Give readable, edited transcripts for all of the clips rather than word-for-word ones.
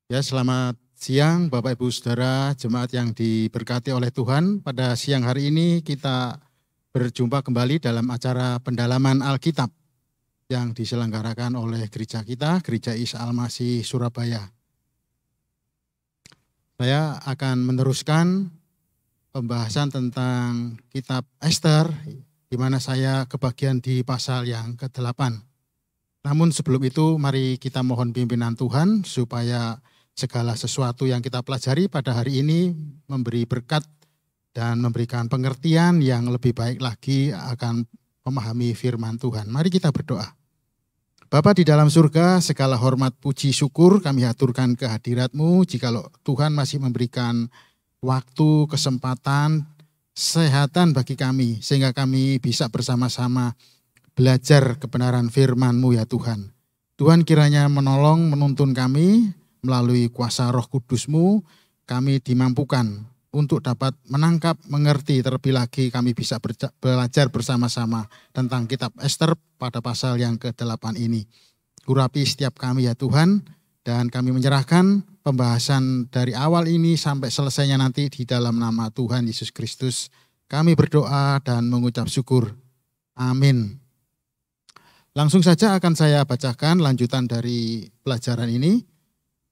Ya, selamat siang Bapak Ibu Saudara, jemaat yang diberkati oleh Tuhan. Pada siang hari ini kita berjumpa kembali dalam acara pendalaman Alkitab yang diselenggarakan oleh gereja kita, Gereja Isa Al-Masih Surabaya. Saya akan meneruskan pembahasan tentang kitab Ester, di mana saya kebagian di pasal yang ke-8. Namun sebelum itu mari kita mohon pimpinan Tuhan supaya segala sesuatu yang kita pelajari pada hari ini memberi berkat dan memberikan pengertian yang lebih baik lagi akan memahami firman Tuhan. Mari kita berdoa. Bapa di dalam surga, segala hormat, puji, syukur kami haturkan kehadirat-Mu. Jikalau Tuhan masih memberikan waktu, kesempatan, kesehatan bagi kami, sehingga kami bisa bersama-sama belajar kebenaran firman-Mu ya Tuhan. Tuhan kiranya menolong, menuntun kami, melalui kuasa Roh Kudus-Mu, kami dimampukan untuk dapat menangkap, mengerti, terlebih lagi kami bisa belajar bersama-sama tentang kitab Ester pada pasal yang ke-8 ini. Urapi setiap kami ya Tuhan, dan kami menyerahkan pembahasan dari awal ini sampai selesainya nanti di dalam nama Tuhan Yesus Kristus. Kami berdoa dan mengucap syukur. Amin. Langsung saja akan saya bacakan lanjutan dari pelajaran ini.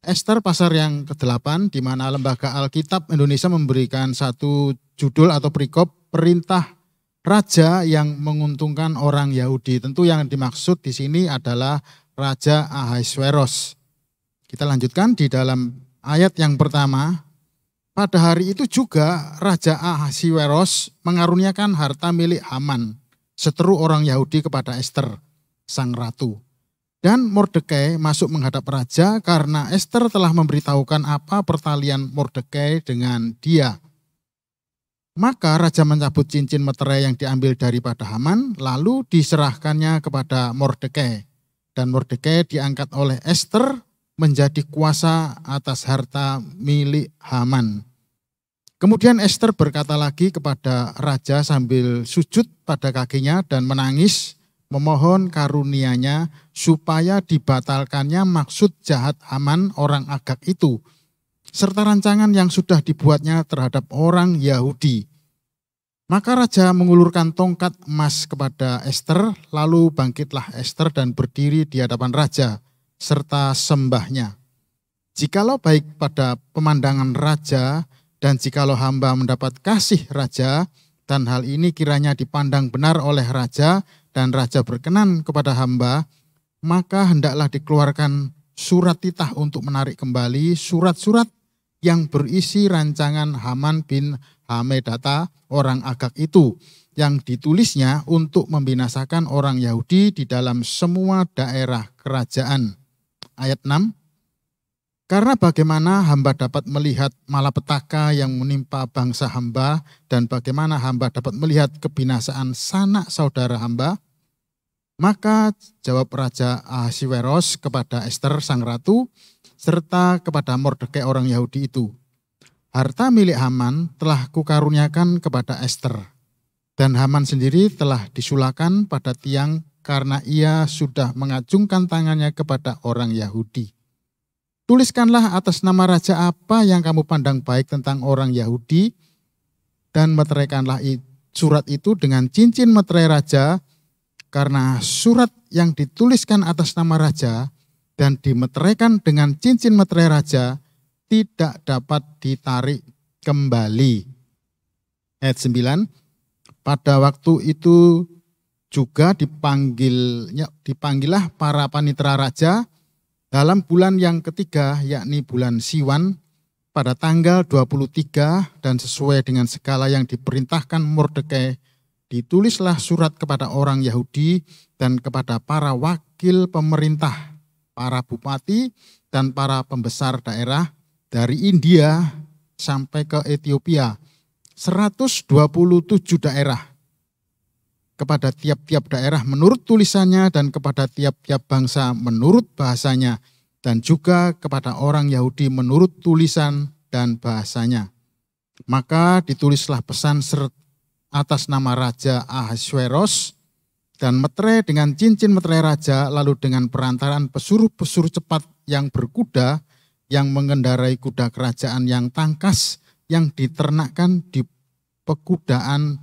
Ester pasal yang ke-8, di mana Lembaga Alkitab Indonesia memberikan satu judul atau perikop perintah raja yang menguntungkan orang Yahudi. Tentu yang dimaksud di sini adalah Raja Ahasweros. Kita lanjutkan di dalam ayat yang pertama. Pada hari itu juga Raja Ahasweros mengaruniakan harta milik Haman, seteru orang Yahudi kepada Ester, sang ratu. Dan Mordekai masuk menghadap raja karena Ester telah memberitahukan apa pertalian Mordekai dengan dia. Maka raja mencabut cincin meterai yang diambil daripada Haman, lalu diserahkannya kepada Mordekai. Dan Mordekai diangkat oleh Ester menjadi kuasa atas harta milik Haman. Kemudian Ester berkata lagi kepada raja sambil sujud pada kakinya dan menangis, memohon karunia-Nya supaya dibatalkannya maksud jahat Haman orang Agag itu, serta rancangan yang sudah dibuatnya terhadap orang Yahudi. Maka raja mengulurkan tongkat emas kepada Ester, lalu bangkitlah Ester dan berdiri di hadapan raja, serta sembahnya. Jikalau baik pada pemandangan raja, dan jikalau hamba mendapat kasih raja, dan hal ini kiranya dipandang benar oleh raja, dan raja berkenan kepada hamba, maka hendaklah dikeluarkan surat titah untuk menarik kembali surat-surat yang berisi rancangan Haman bin Hamedata orang Agag itu, yang ditulisnya untuk membinasakan orang Yahudi di dalam semua daerah kerajaan. Ayat 6. Karena bagaimana hamba dapat melihat malapetaka yang menimpa bangsa hamba, dan bagaimana hamba dapat melihat kebinasaan sanak saudara hamba, maka jawab Raja Ahasweros kepada Ester sang ratu, serta kepada Mordekai orang Yahudi itu, harta milik Haman telah kukaruniakan kepada Ester, dan Haman sendiri telah disulakan pada tiang karena ia sudah mengacungkan tangannya kepada orang Yahudi. Tuliskanlah atas nama raja apa yang kamu pandang baik tentang orang Yahudi, dan meteraikanlah surat itu dengan cincin meterai raja, karena surat yang dituliskan atas nama raja dan dimeteraikan dengan cincin meterai raja tidak dapat ditarik kembali. Ayat 9. Pada waktu itu juga dipanggillah para panitera raja dalam bulan yang ketiga, yakni bulan Siwan, pada tanggal 23, dan sesuai dengan segala yang diperintahkan Mordekai, ditulislah surat kepada orang Yahudi dan kepada para wakil pemerintah, para bupati dan para pembesar daerah dari India sampai ke Ethiopia, 127 daerah. Kepada tiap-tiap daerah menurut tulisannya dan kepada tiap-tiap bangsa menurut bahasanya, dan juga kepada orang Yahudi menurut tulisan dan bahasanya. Maka ditulislah pesan atas nama Raja Ahasweros dan meterai dengan cincin meterai raja, lalu dengan perantaran pesuruh-pesuruh cepat yang berkuda yang mengendarai kuda kerajaan yang tangkas, yang diternakkan di pekudaan,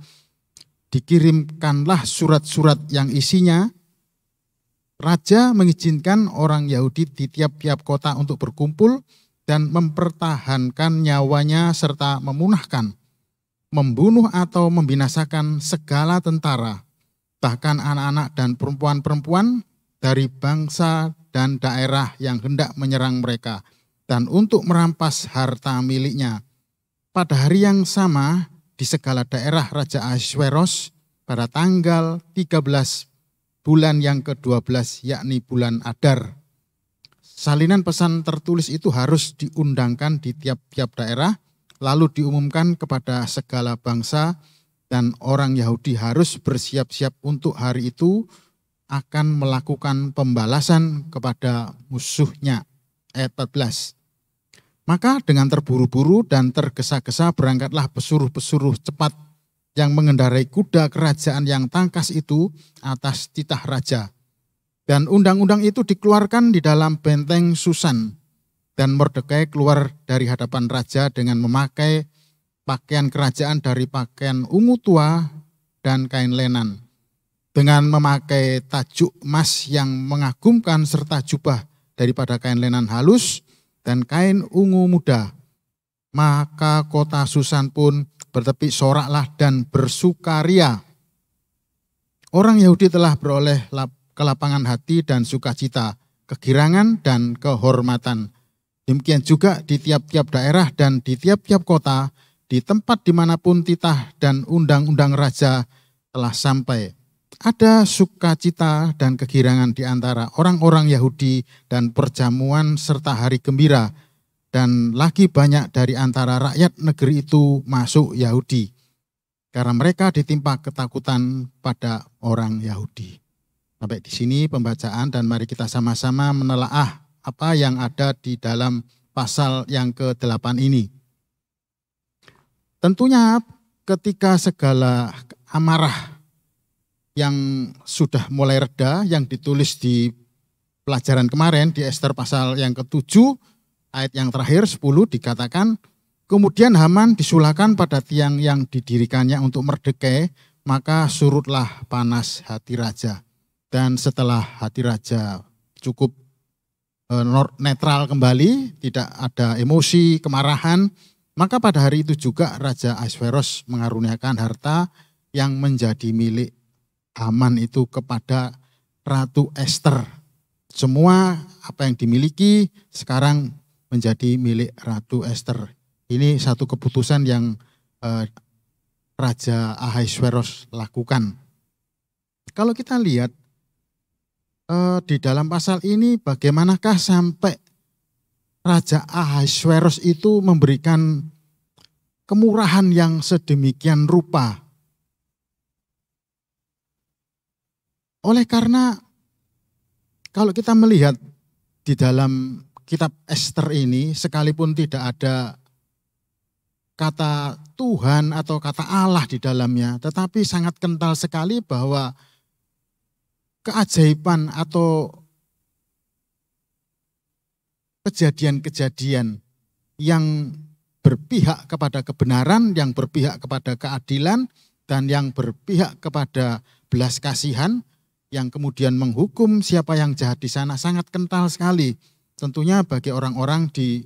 dikirimkanlah surat-surat yang isinya, raja mengizinkan orang Yahudi di tiap-tiap kota untuk berkumpul dan mempertahankan nyawanya serta memunahkan, membunuh atau membinasakan segala tentara, bahkan anak-anak dan perempuan-perempuan dari bangsa dan daerah yang hendak menyerang mereka, dan untuk merampas harta miliknya. Pada hari yang sama, di segala daerah Raja Ahasweros pada tanggal 13 bulan yang ke-12, yakni bulan Adar. Salinan pesan tertulis itu harus diundangkan di tiap-tiap daerah, lalu diumumkan kepada segala bangsa, dan orang Yahudi harus bersiap-siap untuk hari itu akan melakukan pembalasan kepada musuhnya. Ayat 14. Maka dengan terburu-buru dan tergesa-gesa berangkatlah pesuruh-pesuruh cepat yang mengendarai kuda kerajaan yang tangkas itu atas titah raja. Dan undang-undang itu dikeluarkan di dalam benteng Susan. Dan Mordekai keluar dari hadapan raja dengan memakai pakaian kerajaan dari pakaian ungu tua dan kain lenan. Dengan memakai tajuk emas yang mengagumkan serta jubah daripada kain lenan halus dan kain ungu muda. Maka kota Susan pun bertepik soraklah dan bersukaria. Orang Yahudi telah beroleh kelapangan hati dan sukacita, kegirangan dan kehormatan. Demikian juga di tiap-tiap daerah dan di tiap-tiap kota, di tempat dimanapun titah dan undang-undang raja telah sampai. Ada sukacita dan kegirangan di antara orang-orang Yahudi dan perjamuan serta hari gembira, dan lagi banyak dari antara rakyat negeri itu masuk Yahudi, karena mereka ditimpa ketakutan pada orang Yahudi. Sampai di sini pembacaan, dan mari kita sama-sama menelaah apa yang ada di dalam pasal yang ke-8 ini. Tentunya ketika segala amarah yang sudah mulai reda, yang ditulis di pelajaran kemarin di Ester pasal yang ke-7, ayat yang terakhir 10 dikatakan, kemudian Haman disulahkan pada tiang yang didirikannya untuk Mordekai, maka surutlah panas hati raja. Dan setelah hati raja cukup netral kembali, tidak ada emosi, kemarahan, maka pada hari itu juga Raja Ahasweros mengaruniakan harta yang menjadi milik Haman itu kepada Ratu Ester. Semua apa yang dimiliki sekarang menjadi milik Ratu Ester. Ini satu keputusan yang Raja Ahasweros lakukan. Kalau kita lihat di dalam pasal ini, bagaimanakah sampai Raja Ahasweros itu memberikan kemurahan yang sedemikian rupa. Oleh karena kalau kita melihat di dalam kitab Ester ini, sekalipun tidak ada kata Tuhan atau kata Allah di dalamnya, tetapi sangat kental sekali bahwa keajaiban atau kejadian-kejadian yang berpihak kepada kebenaran, yang berpihak kepada keadilan, dan yang berpihak kepada belas kasihan, yang kemudian menghukum siapa yang jahat di sana, sangat kental sekali. Tentunya bagi orang-orang di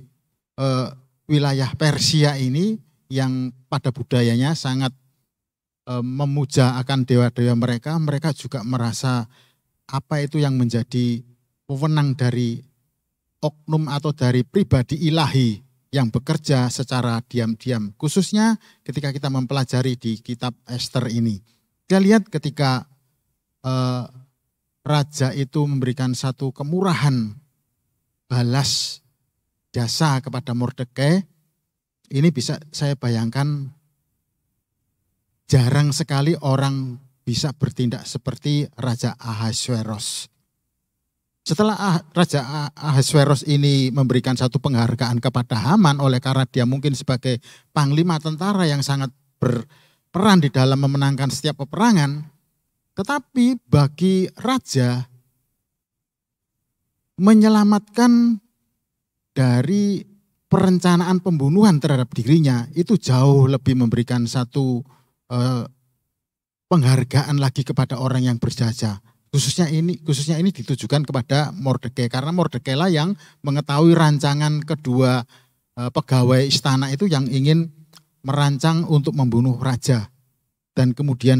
wilayah Persia ini yang pada budayanya sangat memuja akan dewa-dewa mereka, mereka juga merasa apa itu yang menjadi wewenang dari oknum atau dari pribadi ilahi yang bekerja secara diam-diam. Khususnya ketika kita mempelajari di kitab Ester ini. Kita lihat ketika raja itu memberikan satu kemurahan balas jasa kepada Mordekai, ini bisa saya bayangkan jarang sekali orang bisa bertindak seperti Raja Ahasweros. Setelah Raja Ahasweros ini memberikan satu penghargaan kepada Haman oleh karena dia mungkin sebagai panglima tentara yang sangat berperan di dalam memenangkan setiap peperangan, tetapi bagi raja menyelamatkan dari perencanaan pembunuhan terhadap dirinya itu jauh lebih memberikan satu penghargaan lagi kepada orang yang berjasa. Khususnya ini ditujukan kepada Mordekai, karena Mordekai lah yang mengetahui rancangan kedua pegawai istana itu yang ingin merancang untuk membunuh raja. Dan kemudian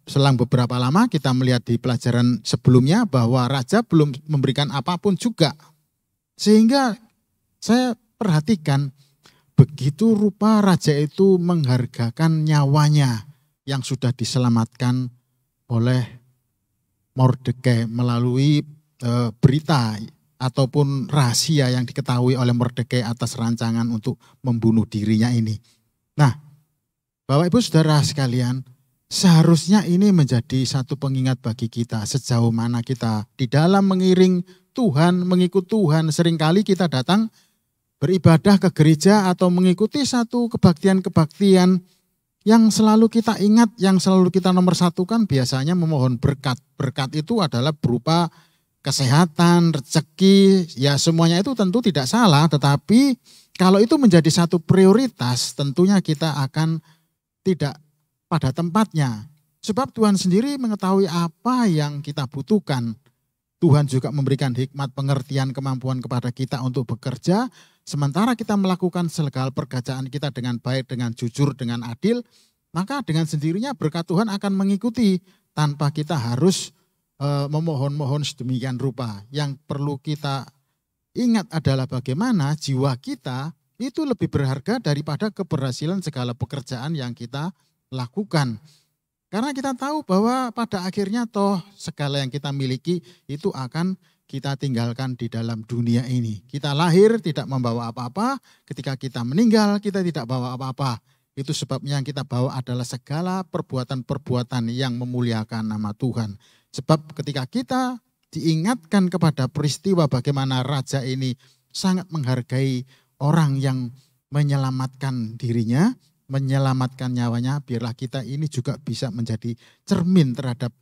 selang beberapa lama kita melihat di pelajaran sebelumnya bahwa raja belum memberikan apapun juga. Sehingga saya perhatikan begitu rupa raja itu menghargakan nyawanya yang sudah diselamatkan oleh Mordekai melalui berita ataupun rahasia yang diketahui oleh Mordekai atas rancangan untuk membunuh dirinya ini. Nah, Bapak Ibu Saudara sekalian, seharusnya ini menjadi satu pengingat bagi kita sejauh mana kita di dalam mengiring Tuhan, mengikut Tuhan. Seringkali kita datang beribadah ke gereja atau mengikuti satu kebaktian-kebaktian yang selalu kita ingat, yang selalu kita nomor satukan biasanya memohon berkat. Berkat itu adalah berupa kesehatan, rezeki, ya semuanya itu tentu tidak salah. Tetapi kalau itu menjadi satu prioritas tentunya kita akan tidak pada tempatnya. Sebab Tuhan sendiri mengetahui apa yang kita butuhkan. Tuhan juga memberikan hikmat, pengertian, kemampuan kepada kita untuk bekerja. Sementara kita melakukan segala pekerjaan kita dengan baik, dengan jujur, dengan adil, maka dengan sendirinya berkat Tuhan akan mengikuti tanpa kita harus memohon-mohon sedemikian rupa. Yang perlu kita ingat adalah bagaimana jiwa kita itu lebih berharga daripada keberhasilan segala pekerjaan yang kita lakukan. Karena kita tahu bahwa pada akhirnya toh segala yang kita miliki itu akan kita tinggalkan di dalam dunia ini. Kita lahir tidak membawa apa-apa, ketika kita meninggal kita tidak bawa apa-apa. Itu sebabnya yang kita bawa adalah segala perbuatan-perbuatan yang memuliakan nama Tuhan. Sebab ketika kita diingatkan kepada peristiwa bagaimana raja ini sangat menghargai orang yang menyelamatkan dirinya, menyelamatkan nyawanya, biarlah kita ini juga bisa menjadi cermin terhadap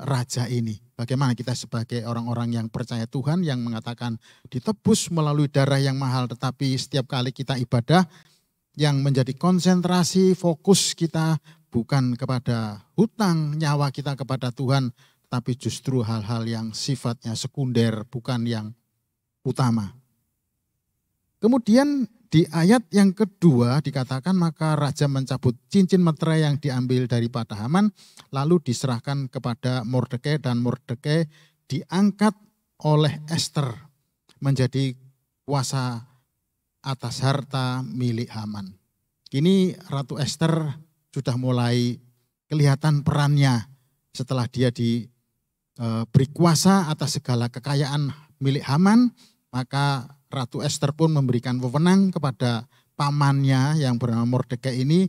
raja ini. Bagaimana kita sebagai orang-orang yang percaya Tuhan, yang mengatakan ditebus melalui darah yang mahal, tetapi setiap kali kita ibadah yang menjadi konsentrasi fokus kita bukan kepada hutang nyawa kita kepada Tuhan, tapi justru hal-hal yang sifatnya sekunder, bukan yang utama. Kemudian di ayat yang kedua dikatakan maka raja mencabut cincin meterai yang diambil daripada Haman lalu diserahkan kepada Mordekai dan Mordekai diangkat oleh Ester menjadi kuasa atas harta milik Haman. Kini Ratu Ester sudah mulai kelihatan perannya setelah dia diberi kuasa atas segala kekayaan milik Haman, maka Ratu Ester pun memberikan wewenang kepada pamannya yang bernama Mordekai ini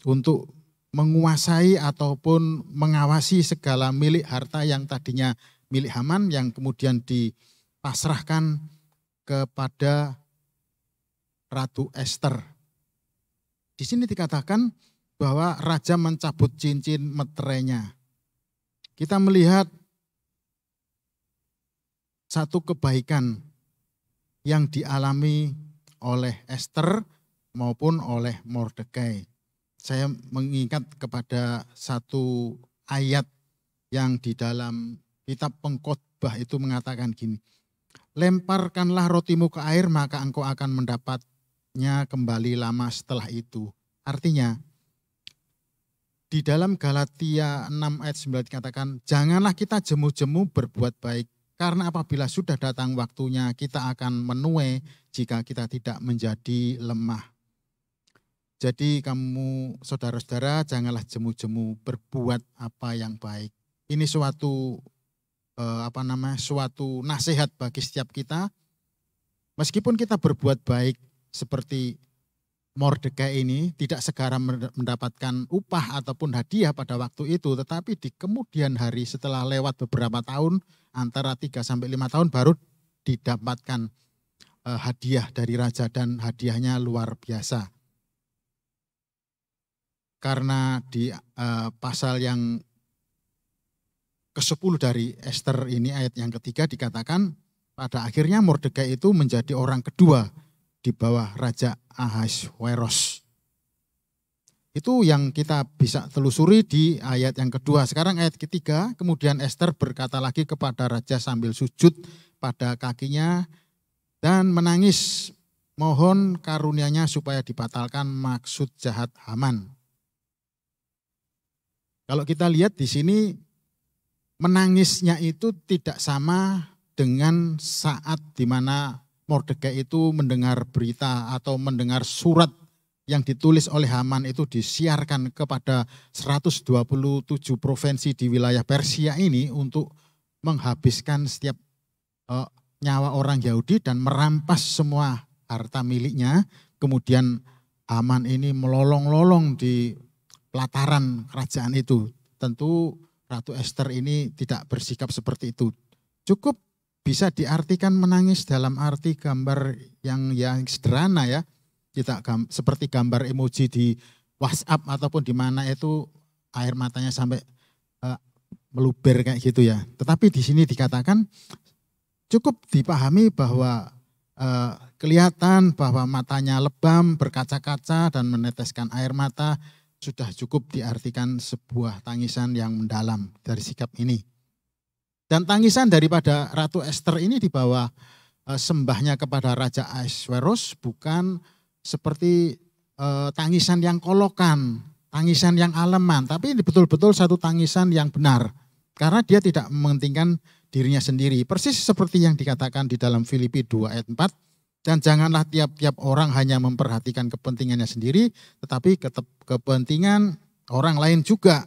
untuk menguasai ataupun mengawasi segala milik harta yang tadinya milik Haman yang kemudian dipasrahkan kepada Ratu Ester. Di sini dikatakan bahwa raja mencabut cincin meterainya. Kita melihat satu kebaikan yang dialami oleh Ester maupun oleh Mordekai. Saya mengingat kepada satu ayat yang di dalam kitab Pengkhotbah itu mengatakan gini, lemparkanlah rotimu ke air maka engkau akan mendapatnya kembali lama setelah itu. Artinya di dalam Galatia 6 ayat 9 dikatakan janganlah kita jemu-jemu berbuat baik. Karena apabila sudah datang waktunya kita akan menuai jika kita tidak menjadi lemah. Jadi kamu saudara-saudara janganlah jemu-jemu berbuat apa yang baik. Ini suatu suatu nasihat bagi setiap kita. Meskipun kita berbuat baik seperti Mordekai ini tidak segera mendapatkan upah ataupun hadiah pada waktu itu, tetapi di kemudian hari setelah lewat beberapa tahun, antara 3-5 tahun baru didapatkan hadiah dari raja dan hadiahnya luar biasa. Karena di pasal yang ke-10 dari Ester ini ayat yang ketiga dikatakan pada akhirnya Mordekai itu menjadi orang kedua di bawah Raja Ahasweros. Itu yang kita bisa telusuri di ayat yang kedua. Sekarang ayat ketiga, kemudian Ester berkata lagi kepada raja sambil sujud pada kakinya dan menangis, mohon karunia-Nya supaya dibatalkan maksud jahat Haman. Kalau kita lihat di sini, menangisnya itu tidak sama dengan saat di mana Mordekai itu mendengar berita atau mendengar surat yang ditulis oleh Haman itu disiarkan kepada 127 provinsi di wilayah Persia ini untuk menghabiskan setiap nyawa orang Yahudi dan merampas semua harta miliknya. Kemudian Haman ini melolong-lolong di pelataran kerajaan itu. Tentu Ratu Ester ini tidak bersikap seperti itu. Cukup bisa diartikan menangis dalam arti gambar yang sederhana ya. Kita seperti gambar emoji di WhatsApp ataupun di mana itu air matanya sampai meluber kayak gitu ya. Tetapi di sini dikatakan cukup dipahami bahwa kelihatan bahwa matanya lebam, berkaca-kaca dan meneteskan air mata sudah cukup diartikan sebuah tangisan yang mendalam dari sikap ini. Dan tangisan daripada Ratu Ester ini di bawah sembahnya kepada Raja Ahasweros bukan seperti tangisan yang kolokan, tangisan yang aleman, tapi ini betul-betul satu tangisan yang benar. Karena dia tidak mementingkan dirinya sendiri. Persis seperti yang dikatakan di dalam Filipi 2 ayat 4. Dan janganlah tiap-tiap orang hanya memperhatikan kepentingannya sendiri, tetapi kepentingan orang lain juga.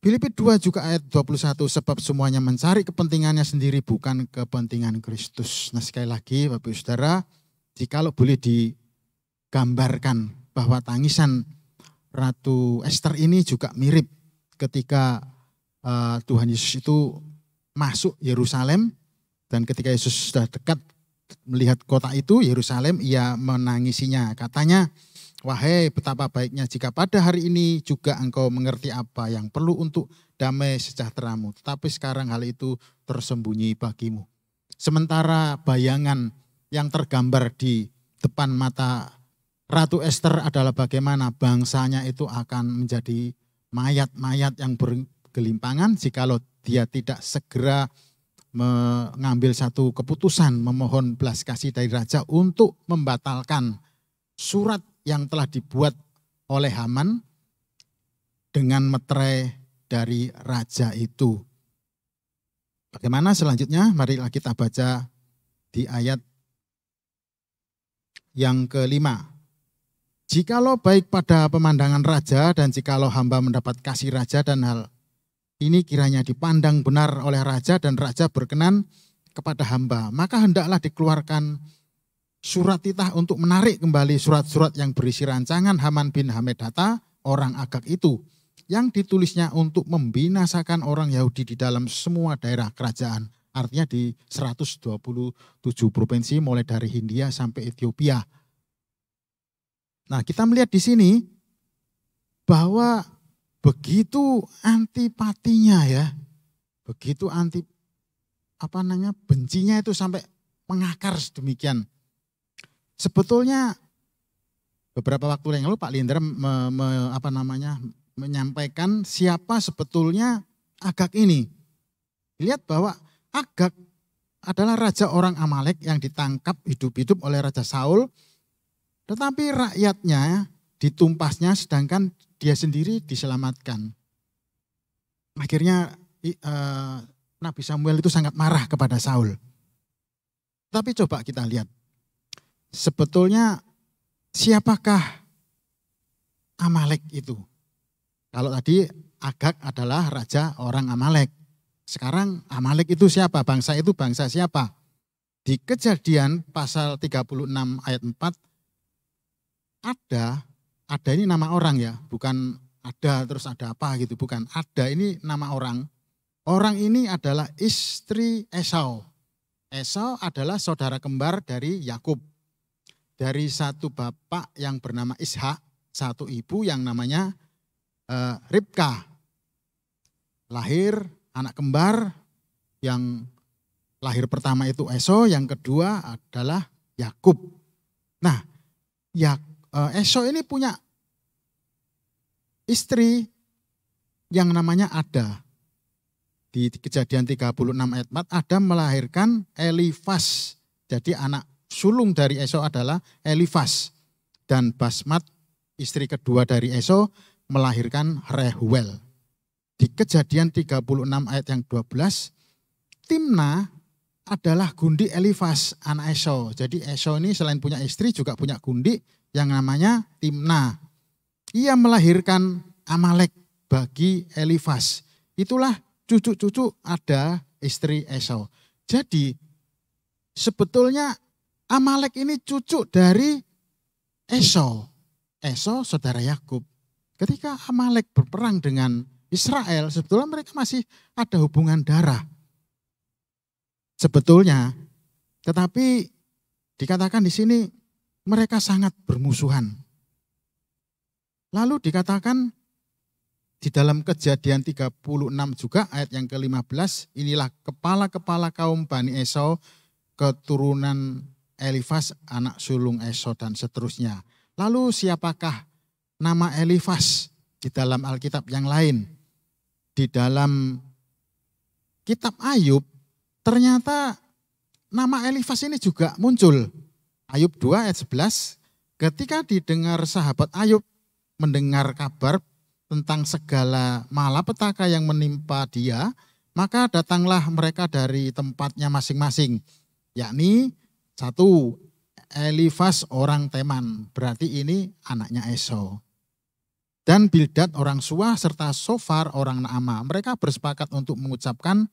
Filipi 2 juga ayat 21, sebab semuanya mencari kepentingannya sendiri bukan kepentingan Kristus. Nah sekali lagi Bapak Ibu Saudara, jikalau boleh digambarkan bahwa tangisan Ratu Ester ini juga mirip ketika Tuhan Yesus itu masuk Yerusalem dan ketika Yesus sudah dekat melihat kota itu, Yerusalem, ia menangisinya. Katanya, wahai betapa baiknya jika pada hari ini juga engkau mengerti apa yang perlu untuk damai sejahteramu. Tetapi sekarang hal itu tersembunyi bagimu. Sementara bayangan yang tergambar di depan mata Ratu Ester adalah bagaimana bangsanya itu akan menjadi mayat-mayat yang bergelimpangan jikalau dia tidak segera mengambil satu keputusan memohon belas kasih dari raja untuk membatalkan surat yang telah dibuat oleh Haman dengan meterai dari raja itu. Bagaimana selanjutnya? Marilah kita baca di ayat yang kelima. Jikalau baik pada pemandangan raja dan jikalau hamba mendapat kasih raja dan hal ini kiranya dipandang benar oleh raja dan raja berkenan kepada hamba, maka hendaklah dikeluarkan surat titah untuk menarik kembali surat-surat yang berisi rancangan Haman bin Hamedata, orang Agag itu, yang ditulisnya untuk membinasakan orang Yahudi di dalam semua daerah kerajaan. Artinya di 127 provinsi mulai dari Hindia sampai Ethiopia. Nah, kita melihat di sini bahwa begitu antipatinya ya, begitu bencinya itu sampai mengakar sedemikian. Sebetulnya beberapa waktu yang lalu Pak Linder menyampaikan siapa sebetulnya Agag ini. Lihat bahwa Agag adalah raja orang Amalek yang ditangkap hidup-hidup oleh Raja Saul, tetapi rakyatnya ditumpasnya sedangkan dia sendiri diselamatkan. Akhirnya Nabi Samuel itu sangat marah kepada Saul. Tapi coba kita lihat, sebetulnya siapakah Amalek itu? Kalau tadi Agag adalah raja orang Amalek. Sekarang Amalek itu siapa? Bangsa itu bangsa siapa? Di Kejadian pasal 36 ayat 4 ada ini nama orang ya, bukan ada terus ada apa gitu, bukan. Ada ini nama orang. Orang ini adalah istri Esau. Esau adalah saudara kembar dari Yakub. Dari satu bapak yang bernama Ishak, satu ibu yang namanya Ribka. Lahir anak kembar yang Lahir pertama itu Esau, yang kedua adalah Yakub. Nah, Esau ini punya istri yang namanya Ada. Di Kejadian 36 ayat 4, Ada melahirkan Elifas. Jadi anak sulung dari Esau adalah Elifas. Dan Basmat, istri kedua dari Esau, melahirkan Rehuel. Di Kejadian 36 ayat yang 12, Timna adalah gundi Elifas, anak Esau. Jadi Esau ini selain punya istri juga punya gundi yang namanya Timna. Ia melahirkan Amalek bagi Elifas. Itulah cucu-cucu Ada, istri Esau. Jadi sebetulnya Amalek ini cucu dari Esau. Esau saudara Yakub. Ketika Amalek berperang dengan Israel, sebetulnya mereka masih ada hubungan darah. Sebetulnya, tetapi dikatakan di sini mereka sangat bermusuhan. Lalu dikatakan di dalam Kejadian 36 juga ayat yang ke-15, inilah kepala-kepala kaum Bani Esau, keturunan Elifas, anak sulung Esau, dan seterusnya. Lalu siapakah nama Elifas di dalam Alkitab yang lain? Di dalam kitab Ayub, ternyata nama Elifas ini juga muncul. Ayub 2 ayat 11, ketika didengar sahabat Ayub mendengar kabar tentang segala malapetaka yang menimpa dia, maka datanglah mereka dari tempatnya masing-masing. Yakni satu, Elifas orang Teman, berarti ini anaknya Esau. Dan Bildad orang Suah serta Sofar orang Naama. Mereka bersepakat untuk mengucapkan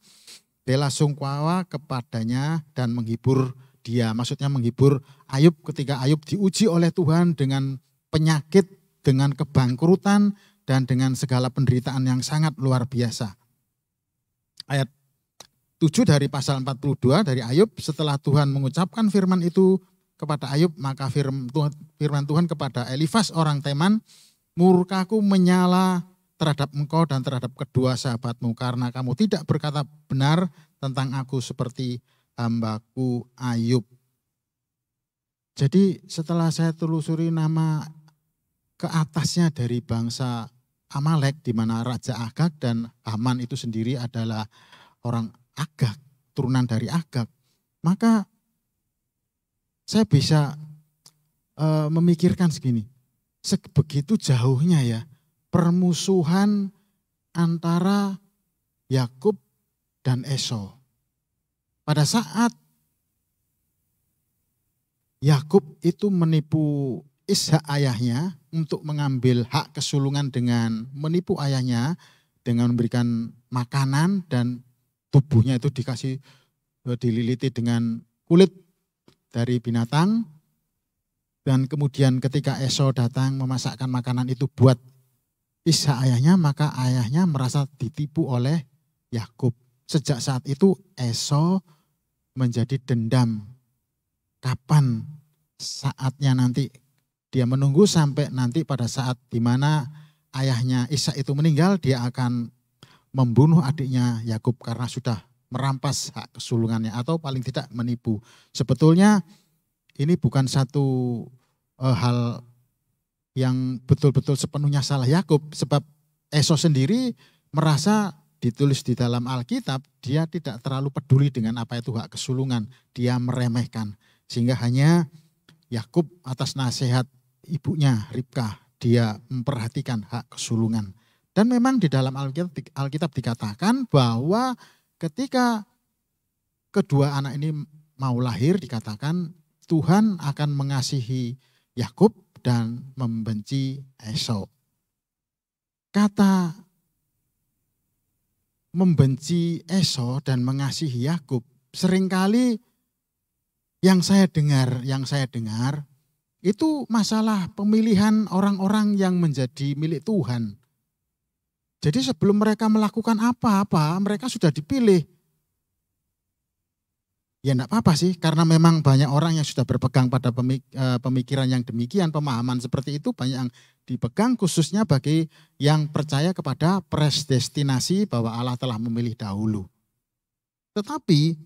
bela sungkawa kepadanya dan menghibur dia. Maksudnya menghibur Ayub ketika Ayub diuji oleh Tuhan dengan penyakit, dengan kebangkrutan, dan dengan segala penderitaan yang sangat luar biasa. Ayat 7 dari pasal 42 dari Ayub, setelah Tuhan mengucapkan firman itu kepada Ayub, maka firman Tuhan kepada Elifas orang Teman, murkaku menyala terhadap engkau dan terhadap kedua sahabatmu, karena kamu tidak berkata benar tentang aku seperti hambaku Ayub. Jadi setelah saya telusuri nama ke atasnya dari bangsa Amalek, di mana Raja Agag dan Haman itu sendiri adalah orang Agag, turunan dari Agag, maka saya bisa memikirkan segini, sebegitu jauhnya ya permusuhan antara Yakub dan Esau. Pada saat Yakub itu menipu Ishak ayahnya untuk mengambil hak kesulungan dengan menipu ayahnya dengan memberikan makanan dan tubuhnya itu dililiti dengan kulit dari binatang. Dan kemudian ketika Esau datang memasakkan makanan itu buat Ishak ayahnya, maka ayahnya merasa ditipu oleh Yakub. Sejak saat itu Esau menjadi dendam. Kapan saatnya nanti? Dia menunggu sampai nanti pada saat di mana ayahnya Ishak itu meninggal, dia akan membunuh adiknya Yakub karena sudah merampas hak kesulungannya atau paling tidak menipu. Sebetulnya ini bukan satu hal yang betul-betul sepenuhnya salah Yakub, sebab Esau sendiri merasa ditulis di dalam Alkitab, dia tidak terlalu peduli dengan apa itu hak kesulungan, dia meremehkan. Sehingga hanya Yakub atas nasihat ibunya Ribkah, dia memperhatikan hak kesulungan. Dan memang di dalam Alkitab dikatakan bahwa ketika kedua anak ini mau lahir, dikatakan Tuhan akan mengasihi Yakub dan membenci Esau. Kata membenci Esau dan mengasihi Yakub seringkali yang saya dengar itu masalah pemilihan orang-orang yang menjadi milik Tuhan. Jadi sebelum mereka melakukan apa-apa, mereka sudah dipilih. Ya enggak apa-apa sih, karena memang banyak orang yang sudah berpegang pada pemikiran yang demikian, pemahaman seperti itu banyak yang dipegang, khususnya bagi yang percaya kepada predestinasi bahwa Allah telah memilih dahulu. Tetapi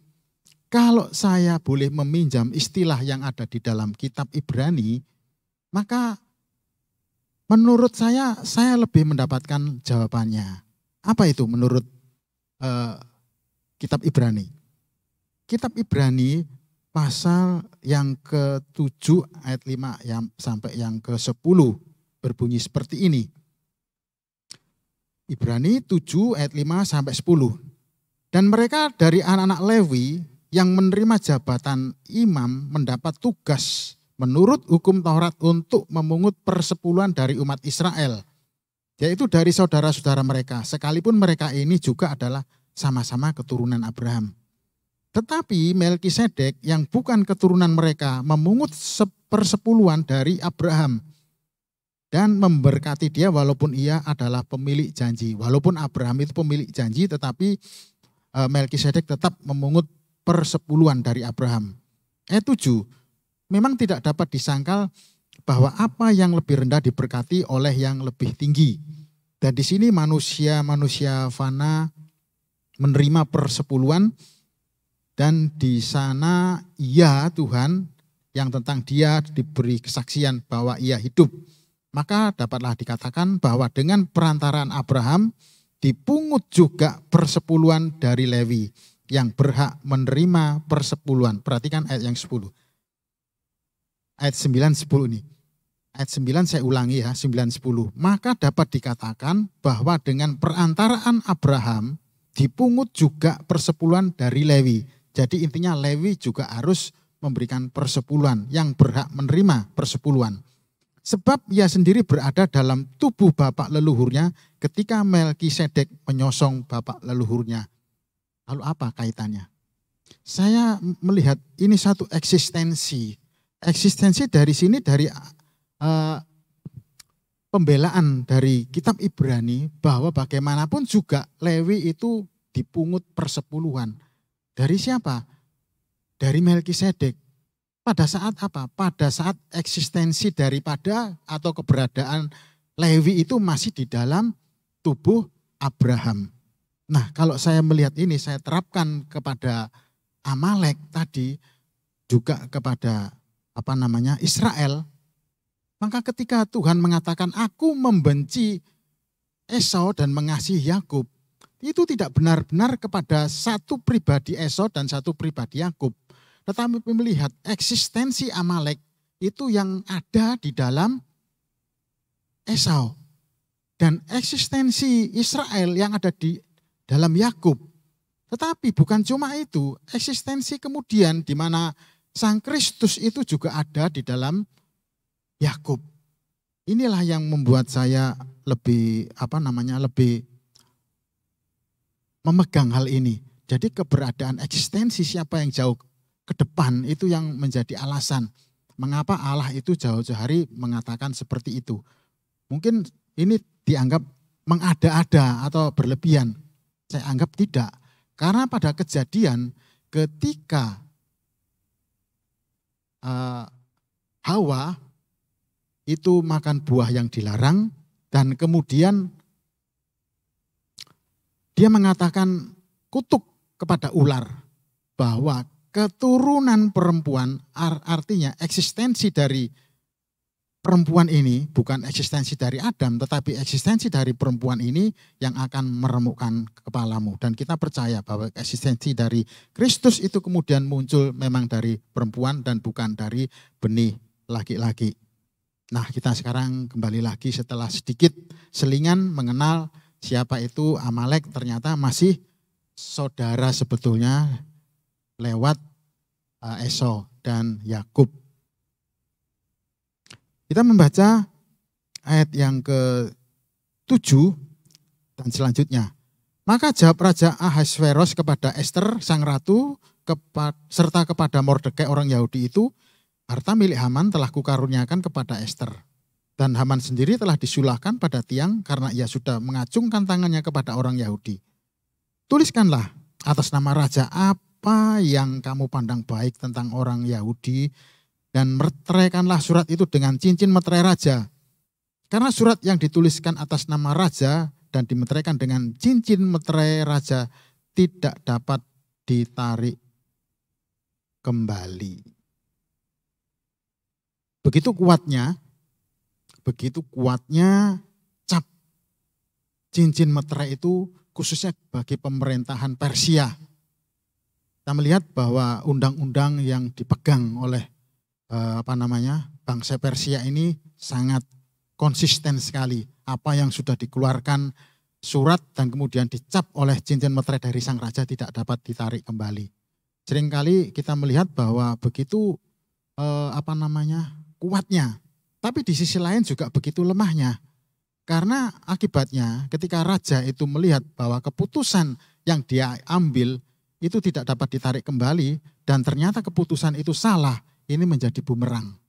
kalau saya boleh meminjam istilah yang ada di dalam kitab Ibrani, maka menurut saya lebih mendapatkan jawabannya. Apa itu menurut kitab Ibrani? Kitab Ibrani pasal yang ke-7 ayat 5 sampai yang ke-10 berbunyi seperti ini. Ibrani 7 ayat 5 sampai 10. Dan mereka dari anak-anak Lewi yang menerima jabatan imam mendapat tugas menurut hukum Taurat untuk memungut persepuluhan dari umat Israel, yaitu dari saudara-saudara mereka, sekalipun mereka ini juga adalah sama-sama keturunan Abraham. Tetapi Melkisedek yang bukan keturunan mereka memungut persepuluhan dari Abraham dan memberkati dia walaupun ia adalah pemilik janji. Walaupun Abraham itu pemilik janji, tetapi Melkisedek tetap memungut persepuluhan dari Abraham. Ayat 7, memang tidak dapat disangkal bahwa apa yang lebih rendah diberkati oleh yang lebih tinggi. Dan di sini manusia fana menerima persepuluhan, dan di sana ia Tuhan yang tentang dia diberi kesaksian bahwa ia hidup. Maka dapatlah dikatakan bahwa dengan perantaraan Abraham dipungut juga persepuluhan dari Lewi yang berhak menerima persepuluhan. Perhatikan ayat yang 10. Ayat 9, 10 ini. Ayat 9 saya ulangi ya, 9, 10. Maka dapat dikatakan bahwa dengan perantaraan Abraham dipungut juga persepuluhan dari Lewi. Jadi intinya Lewi juga harus memberikan persepuluhan, yang berhak menerima persepuluhan. Sebab ia sendiri berada dalam tubuh bapak leluhurnya ketika Melkisedek menyosong bapak leluhurnya. Lalu apa kaitannya? Saya melihat ini satu eksistensi. Eksistensi dari sini dari pembelaan dari kitab Ibrani bahwa bagaimanapun juga Lewi itu dipungut persepuluhan. Dari siapa? Dari Melkisedek. Pada saat apa? Pada saat eksistensi daripada atau keberadaan Lewi itu masih di dalam tubuh Abraham. Nah, kalau saya melihat ini, saya terapkan kepada Amalek tadi, juga kepada Israel. Maka ketika Tuhan mengatakan aku membenci Esau dan mengasihi Yakub, itu tidak benar-benar kepada satu pribadi Esau dan satu pribadi Yakub. Tetapi melihat eksistensi Amalek itu yang ada di dalam Esau. Dan eksistensi Israel yang ada di dalam Yakub. Tetapi bukan cuma itu, eksistensi kemudian di mana Sang Kristus itu juga ada di dalam Yakub. Inilah yang membuat saya lebih lebih memegang hal ini. Jadi keberadaan eksistensi siapa yang jauh ke depan itu yang menjadi alasan mengapa Allah itu jauh-jauh hari mengatakan seperti itu. Mungkin ini dianggap mengada-ada atau berlebihan. Saya anggap tidak. Karena pada kejadian ketika Hawa itu makan buah yang dilarang dan kemudian dia mengatakan kutuk kepada ular bahwa keturunan perempuan artinya eksistensi dari perempuan ini bukan eksistensi dari Adam tetapi eksistensi dari perempuan ini yang akan meremukkan kepalamu. Dan kita percaya bahwa eksistensi dari Kristus itu kemudian muncul memang dari perempuan dan bukan dari benih laki-laki. Nah, kita sekarang kembali lagi setelah sedikit selingan mengenal siapa itu Amalek, ternyata masih saudara sebetulnya lewat Esau dan Yakub. Kita membaca ayat yang ke-7 dan selanjutnya. Maka jawab Raja Ahasveros kepada Ester sang ratu serta kepada Mordekai orang Yahudi itu, harta milik Haman telah kukaruniakan kepada Ester. Dan Haman sendiri telah disulahkan pada tiang karena ia sudah mengacungkan tangannya kepada orang Yahudi. Tuliskanlah atas nama raja apa yang kamu pandang baik tentang orang Yahudi dan meteraikanlah surat itu dengan cincin meterai raja. Karena surat yang dituliskan atas nama raja dan dimeteraikan dengan cincin meterai raja tidak dapat ditarik kembali. Begitu kuatnya cap cincin meterai itu khususnya bagi pemerintahan Persia. Kita melihat bahwa undang-undang yang dipegang oleh bangsa Persia ini sangat konsisten sekali. Apa yang sudah dikeluarkan surat dan kemudian dicap oleh cincin meterai dari sang raja tidak dapat ditarik kembali. Seringkali kita melihat bahwa begitu kuatnya, tapi di sisi lain juga begitu lemahnya. Karena akibatnya ketika raja itu melihat bahwa keputusan yang dia ambil itu tidak dapat ditarik kembali dan ternyata keputusan itu salah, ini menjadi bumerang.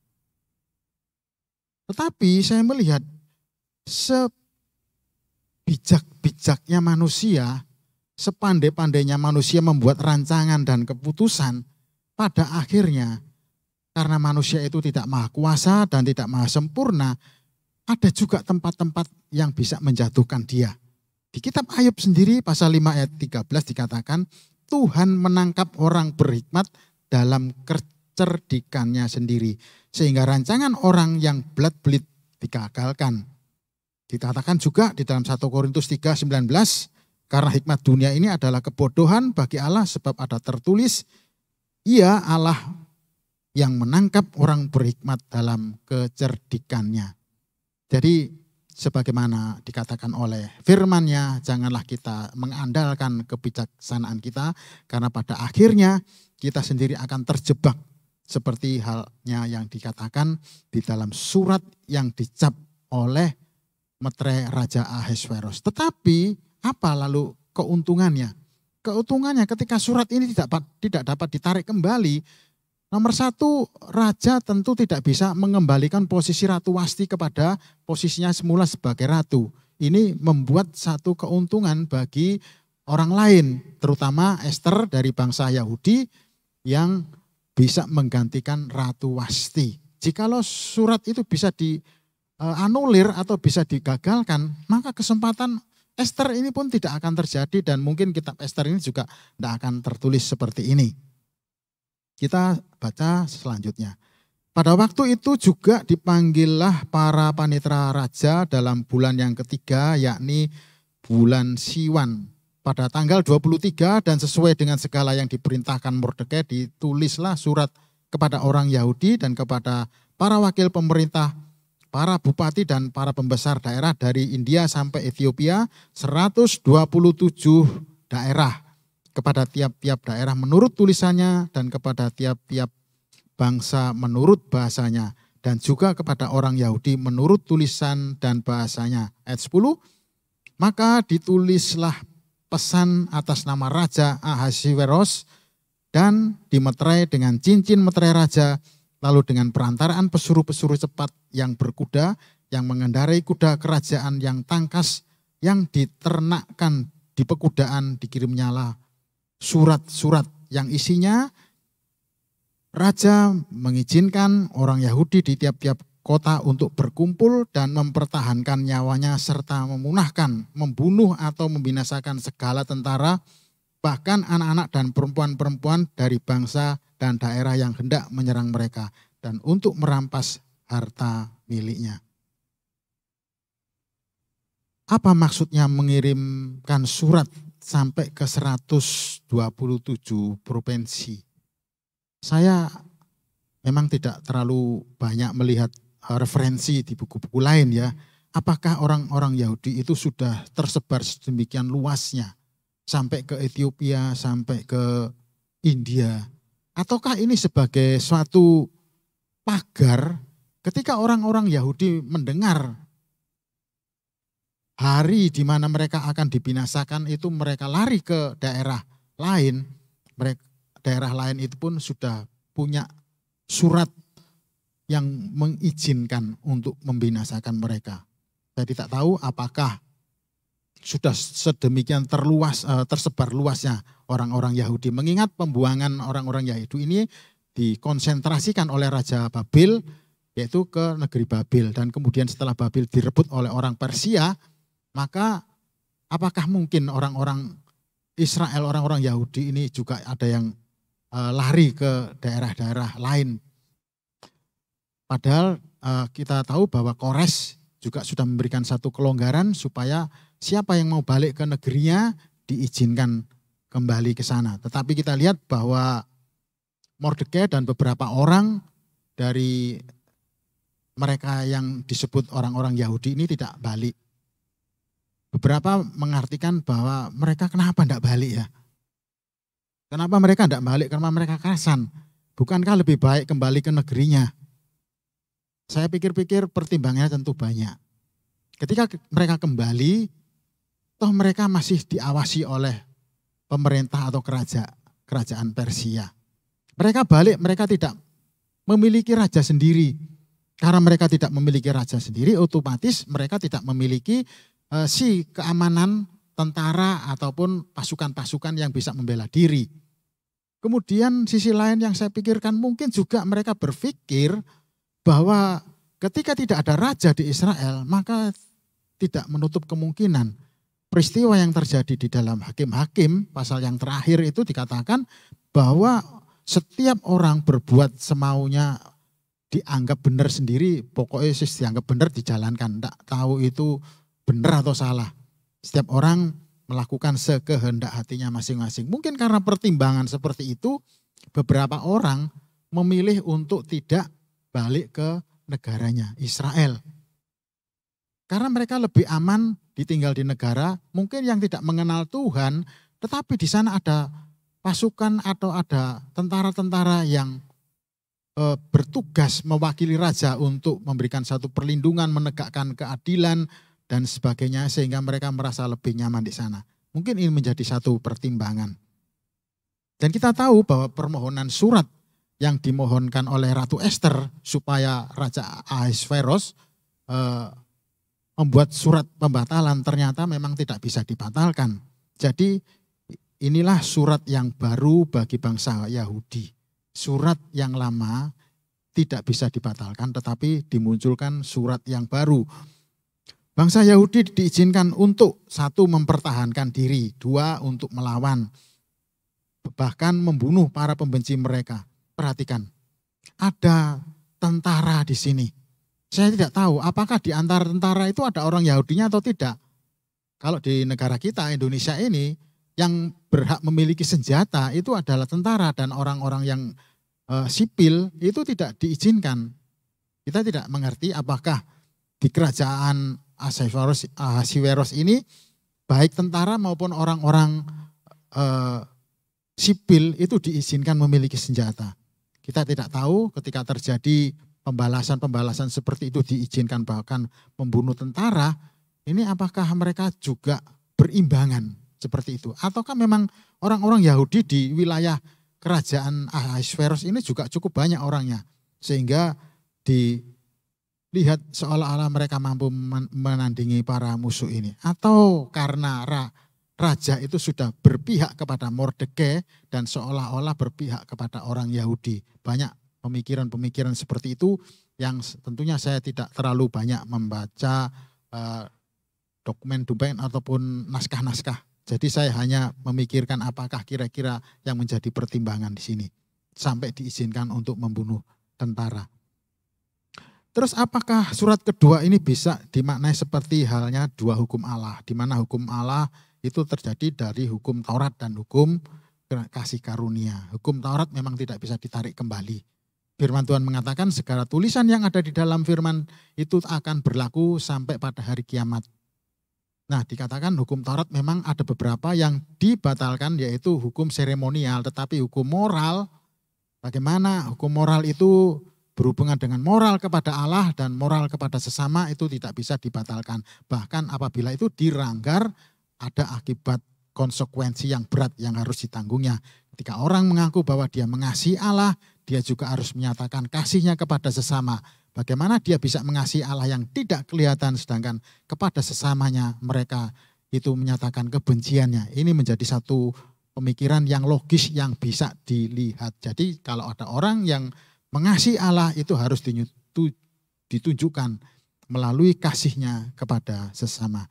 Tetapi saya melihat sebijak-bijaknya manusia, sepandai-pandainya manusia membuat rancangan dan keputusan, pada akhirnya karena manusia itu tidak maha kuasa dan tidak maha sempurna, ada juga tempat-tempat yang bisa menjatuhkan dia. Di kitab Ayub sendiri pasal 5 ayat 13 dikatakan, Tuhan menangkap orang berhikmat dalam kecerdikannya sendiri. Sehingga rancangan orang yang belat-belit digagalkan. Dikatakan juga di dalam 1 Korintus 3:19, karena hikmat dunia ini adalah kebodohan bagi Allah sebab ada tertulis, Ia Allah yang menangkap orang berhikmat dalam kecerdikannya. Jadi sebagaimana dikatakan oleh firman-Nya, janganlah kita mengandalkan kebijaksanaan kita, karena pada akhirnya kita sendiri akan terjebak seperti halnya yang dikatakan di dalam surat yang dicap oleh meterai Raja Ahasveros. Tetapi apa lalu keuntungannya? Keuntungannya ketika surat ini tidak dapat ditarik kembali, nomor satu, raja tentu tidak bisa mengembalikan posisi Ratu Wasti kepada posisinya semula sebagai ratu. Ini membuat satu keuntungan bagi orang lain, terutama Ester dari bangsa Yahudi yang bisa menggantikan Ratu Wasti. Jikalau surat itu bisa dianulir atau bisa digagalkan, maka kesempatan Ester ini pun tidak akan terjadi dan mungkin kitab Ester ini juga tidak akan tertulis seperti ini. Kita baca selanjutnya. Pada waktu itu juga dipanggillah para panitera raja dalam bulan yang ketiga, yakni bulan Siwan. Pada tanggal 23 dan sesuai dengan segala yang diperintahkan Mordekai, ditulislah surat kepada orang Yahudi dan kepada para wakil pemerintah, para bupati dan para pembesar daerah dari India sampai Ethiopia, 127 daerah. Kepada tiap-tiap daerah menurut tulisannya dan kepada tiap-tiap bangsa menurut bahasanya. Dan juga kepada orang Yahudi menurut tulisan dan bahasanya. Ayat 10, maka ditulislah pesan atas nama Raja Ahasveros dan dimeterai dengan cincin meterai raja, lalu dengan perantaraan pesuruh-pesuruh cepat yang berkuda, yang mengendarai kuda kerajaan yang tangkas, yang diternakkan di pekudaan, dikirimnyalah surat-surat yang isinya raja mengizinkan orang Yahudi di tiap-tiap kota untuk berkumpul dan mempertahankan nyawanya serta memunahkan, membunuh atau membinasakan segala tentara, bahkan anak-anak dan perempuan-perempuan dari bangsa dan daerah yang hendak menyerang mereka, dan untuk merampas harta miliknya. Apa maksudnya mengirimkan surat sampai ke 127 provinsi? Saya memang tidak terlalu banyak melihat referensi di buku-buku lain ya. Apakah orang-orang Yahudi itu sudah tersebar sedemikian luasnya sampai ke Ethiopia, sampai ke India? Ataukah ini sebagai suatu pagar ketika orang-orang Yahudi mendengar hari di mana mereka akan dibinasakan itu, mereka lari ke daerah lain. Daerah lain itu pun sudah punya surat yang mengizinkan untuk membinasakan mereka. Saya tidak tahu apakah sudah sedemikian tersebar luasnya orang-orang Yahudi. Mengingat pembuangan orang-orang Yahudi ini dikonsentrasikan oleh Raja Babel, yaitu ke negeri Babel. Dan kemudian setelah Babel direbut oleh orang Persia, maka apakah mungkin orang-orang Israel, orang-orang Yahudi ini juga ada yang lari ke daerah-daerah lain. Padahal kita tahu bahwa Kores juga sudah memberikan satu kelonggaran supaya siapa yang mau balik ke negerinya diizinkan kembali ke sana. Tetapi kita lihat bahwa Mordekai dan beberapa orang dari mereka yang disebut orang-orang Yahudi ini tidak balik. Beberapa mengartikan bahwa mereka kenapa tidak balik ya? Kenapa mereka tidak balik? Karena mereka kerasan. Bukankah lebih baik kembali ke negerinya? Saya pikir-pikir pertimbangannya tentu banyak. Ketika mereka kembali, toh mereka masih diawasi oleh pemerintah atau kerajaan Persia. Mereka balik, mereka tidak memiliki raja sendiri. Karena mereka tidak memiliki raja sendiri, otomatis mereka tidak memiliki keamanan tentara ataupun pasukan-pasukan yang bisa membela diri. Kemudian sisi lain yang saya pikirkan mungkin juga mereka berpikir bahwa ketika tidak ada raja di Israel, maka tidak menutup kemungkinan peristiwa yang terjadi di dalam Hakim-Hakim, pasal yang terakhir itu dikatakan bahwa setiap orang berbuat semaunya dianggap benar sendiri, pokoknya dianggap benar dijalankan, tidak tahu itu benar atau salah. Setiap orang melakukan sekehendak hatinya masing-masing. Mungkin karena pertimbangan seperti itu, beberapa orang memilih untuk tidak balik ke negaranya, Israel. Karena mereka lebih aman ditinggal di negara, mungkin yang tidak mengenal Tuhan, tetapi di sana ada pasukan atau ada tentara-tentara yang bertugas mewakili raja untuk memberikan satu perlindungan, menegakkan keadilan, dan sebagainya, sehingga mereka merasa lebih nyaman di sana. Mungkin ini menjadi satu pertimbangan. Dan kita tahu bahwa permohonan surat yang dimohonkan oleh Ratu Ester supaya Raja Ahasveros membuat surat pembatalan ternyata memang tidak bisa dibatalkan. Jadi inilah surat yang baru bagi bangsa Yahudi. Surat yang lama tidak bisa dibatalkan tetapi dimunculkan surat yang baru. Bangsa Yahudi diizinkan untuk satu mempertahankan diri, dua untuk melawan, bahkan membunuh para pembenci mereka. Perhatikan, ada tentara di sini. Saya tidak tahu apakah di antara tentara itu ada orang Yahudinya atau tidak. Kalau di negara kita, Indonesia ini, yang berhak memiliki senjata itu adalah tentara dan orang-orang yang sipil itu tidak diizinkan. Kita tidak mengerti apakah di kerajaan Ahasveros ini baik tentara maupun orang-orang sipil itu diizinkan memiliki senjata. Kita tidak tahu ketika terjadi pembalasan-pembalasan seperti itu diizinkan bahkan membunuh tentara, ini apakah mereka juga berimbangan seperti itu? Ataukah memang orang-orang Yahudi di wilayah kerajaan Ahasveros ini juga cukup banyak orangnya, sehingga dilihat seolah-olah mereka mampu menandingi para musuh ini? Atau karena raja itu sudah berpihak kepada Mordekai dan seolah-olah berpihak kepada orang Yahudi? Banyak pemikiran-pemikiran seperti itu yang tentunya saya tidak terlalu banyak membaca dokumen-dokumen ataupun naskah-naskah. Jadi saya hanya memikirkan apakah kira-kira yang menjadi pertimbangan di sini sampai diizinkan untuk membunuh tentara. Terus apakah surat kedua ini bisa dimaknai seperti halnya dua hukum Allah, di mana hukum Allah itu terjadi dari hukum Taurat dan hukum kasih karunia. Hukum Taurat memang tidak bisa ditarik kembali. Firman Tuhan mengatakan segala tulisan yang ada di dalam firman itu akan berlaku sampai pada hari kiamat. Nah, dikatakan hukum Taurat memang ada beberapa yang dibatalkan, yaitu hukum seremonial, tetapi hukum moral, bagaimana hukum moral itu berhubungan dengan moral kepada Allah dan moral kepada sesama itu tidak bisa dibatalkan. Bahkan apabila itu dilanggar, ada akibat konsekuensi yang berat yang harus ditanggungnya. Ketika orang mengaku bahwa dia mengasihi Allah, dia juga harus menyatakan kasihnya kepada sesama. Bagaimana dia bisa mengasihi Allah yang tidak kelihatan, sedangkan kepada sesamanya mereka itu menyatakan kebenciannya. Ini menjadi satu pemikiran yang logis yang bisa dilihat. Jadi kalau ada orang yang mengasihi Allah itu harus ditunjukkan melalui kasihnya kepada sesama.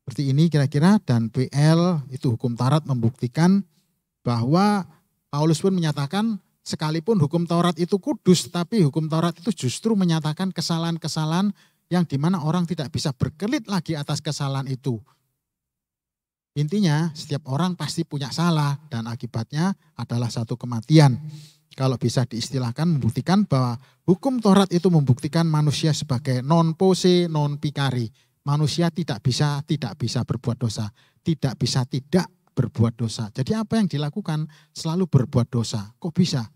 Seperti ini kira-kira, dan PL itu hukum Taurat membuktikan bahwa Paulus pun menyatakan sekalipun hukum Taurat itu kudus, tapi hukum Taurat itu justru menyatakan kesalahan-kesalahan yang dimana orang tidak bisa berkelit lagi atas kesalahan itu. Intinya setiap orang pasti punya salah dan akibatnya adalah satu kematian. Kalau bisa diistilahkan membuktikan bahwa hukum Taurat itu membuktikan manusia sebagai non posse non picari. Manusia tidak bisa berbuat dosa, tidak bisa tidak berbuat dosa. Jadi apa yang dilakukan selalu berbuat dosa. Kok bisa?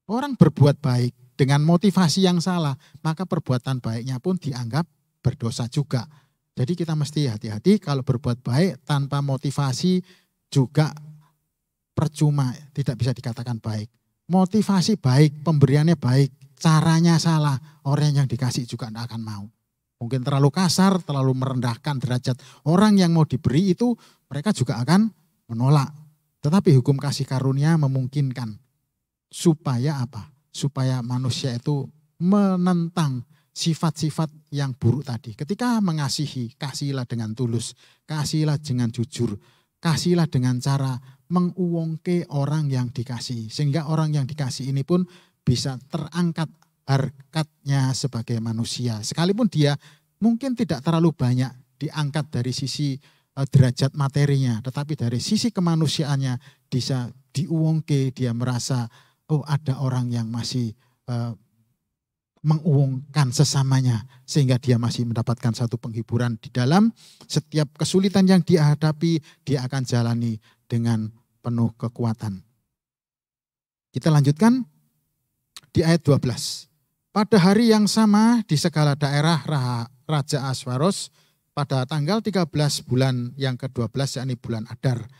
Orang berbuat baik dengan motivasi yang salah, maka perbuatan baiknya pun dianggap berdosa juga. Jadi kita mesti hati-hati kalau berbuat baik tanpa motivasi juga percuma, tidak bisa dikatakan baik. Motivasi baik, pemberiannya baik, caranya salah, orang yang dikasih juga tidak akan mau. Mungkin terlalu kasar, terlalu merendahkan derajat orang yang mau diberi itu, mereka juga akan menolak. Tetapi hukum kasih karunia memungkinkan. Supaya apa? Supaya manusia itu menentang sifat-sifat yang buruk tadi. Ketika mengasihi, kasihilah dengan tulus, kasihilah dengan jujur, kasihilah dengan cara menguwongke orang yang dikasihi. Sehingga orang yang dikasihi ini pun bisa terangkat harkatnya sebagai manusia. Sekalipun dia mungkin tidak terlalu banyak diangkat dari sisi derajat materinya, tetapi dari sisi kemanusiaannya bisa diuwongke, dia merasa oh ada orang yang masih menguwongkan sesamanya sehingga dia masih mendapatkan satu penghiburan di dalam setiap kesulitan yang dia hadapi, dia akan jalani dengan penuh kekuatan. Kita lanjutkan di ayat 12. Pada hari yang sama di segala daerah Raja Aswaros pada tanggal 13 bulan yang ke-12 yakni bulan Adar.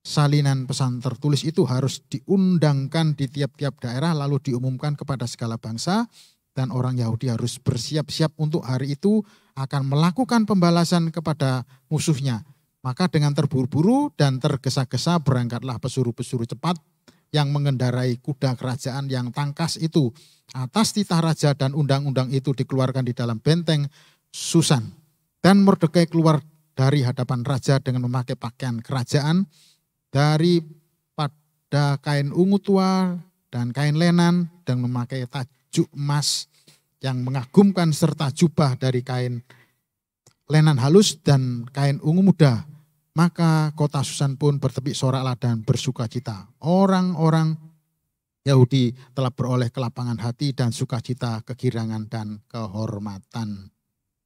Salinan pesan tertulis itu harus diundangkan di tiap-tiap daerah lalu diumumkan kepada segala bangsa dan orang Yahudi harus bersiap-siap untuk hari itu akan melakukan pembalasan kepada musuhnya. Maka dengan terburu-buru dan tergesa-gesa berangkatlah pesuruh-pesuruh cepat yang mengendarai kuda kerajaan yang tangkas itu atas titah raja dan undang-undang itu dikeluarkan di dalam benteng Susan. Dan Mordekai keluar dari hadapan raja dengan memakai pakaian kerajaan daripada kain ungu tua dan kain lenan dan memakai tajuk emas yang mengagumkan serta jubah dari kain lenan halus dan kain ungu muda. Maka kota Susan pun bertepik soraklah dan bersukacita. Orang-orang Yahudi telah beroleh kelapangan hati dan sukacita, kegirangan dan kehormatan.